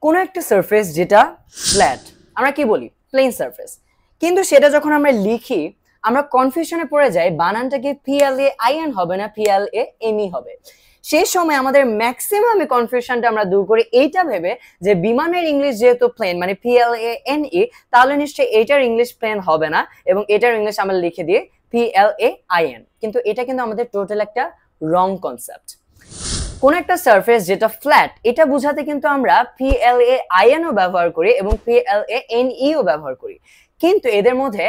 কোনো একটা সারফেস যেটা ফ্ল্যাট আমরা কি বলি প্লেন সারফেস, কিন্তু সেটা যখন আমরা লিখি আমরা কনফিউশনে পড়ে যাই বানানটা কি PLAIN হবে না PLANE হবে। সেই সময় আমাদের ম্যাক্সিমাম কনফিউশনটা আমরা দূর করি এইটা ভেবে যে বিমানের ইংলিশ যেহেতু প্লেন মানে PLANE, তাহলে নিশ্চয়ই এটার ইংলিশ প্লেন হবে না এবং এটার ইংলিশ আমরা লিখে দিই PLAIN। কিন্তু এটা কিন্তু আমাদের টোটাল একটা রং কনসেপ্ট। কোন একটা সারফেস যেটা ফ্ল্যাট এটা বোঝাতে কিন্তু আমরা PLAIN ও ব্যবহার করি এবং PLANE ও ব্যবহার করি, কিন্তু এদের মধ্যে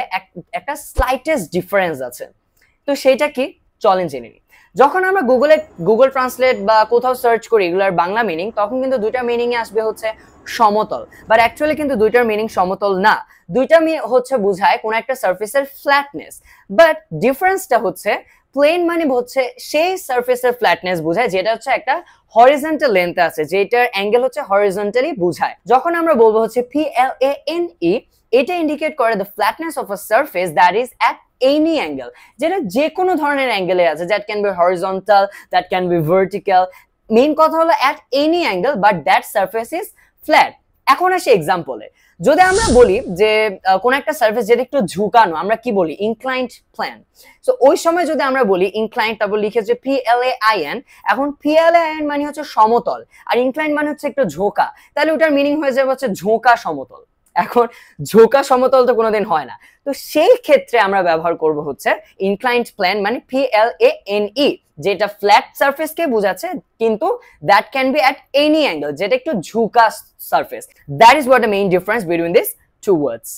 একটা স্লাইটেস্ট ডিফারেন্স আছে। তো সেটা কি চলেন জেনে নিই। যখন আমরা গুগল ট্রান্সলেট বা কোথাও সার্চ করি এগুলার বাংলা মিনিং, তখন কিন্তু দুইটা মিনিং এ আসবে হচ্ছে সমতল, বাট অ্যাকচুয়ালি কিন্তু দুইটার মিনিং সমতল না। দুইটা হচ্ছে বোঝায় কোন একটা সারফেসের ফ্ল্যাটনেস, বাট ডিফারেন্সটা হচ্ছে প্লেন মানে হচ্ছে সেই সারফেসের ফ্ল্যাটনেস বোঝায় যেটা হচ্ছে একটা হরিজন্টাল লেন্থ আছে, যেটার অ্যাঙ্গেল হচ্ছে হরিজন্টালি বোঝায়। যখন আমরা বলবো হচ্ছে PLANE, এটা ইন্ডিকেট করে the flatness of a surface that is at any angle, যেটা যে কোনো ধরনের অ্যাঙ্গেলে আছে, that can B horizontal, that can B vertical. Main কথা হলো at any angle but that surface is flat. এখন আসি এক্সাম্পলে, যদি আমরা বলি যে কোন একটা সারফেস যেটা একটু ঝুঁকানো আমরা কি বলি ইনক্লাইন্ড প্লেন। সো ওই সময় যদি আমরা বলি ইনক্লাইন্ড, তারপর লিখেছে PLAIN, এখন PLAIN মানে হচ্ছে সমতল আর ইনক্লাইন্ড মানে হচ্ছে একটু ঝোঁকা, তাহলে ওটার মিনিং হয়ে যাবে হচ্ছে ঝোঁকা সমতল। এখন ঝোঁকা সমতল তো কোনোদিন হয় না, তো সেই ক্ষেত্রে আমরা ব্যবহার করব হচ্ছে ইনক্লাইন্ড প্লেন মানে PLANE, যেটা ফ্ল্যাট সারফেস কে বোঝাচ্ছে, কিন্তু that can be at any angle, যেটা একটু ঝুঁকা surface. That is what the main difference between this two words.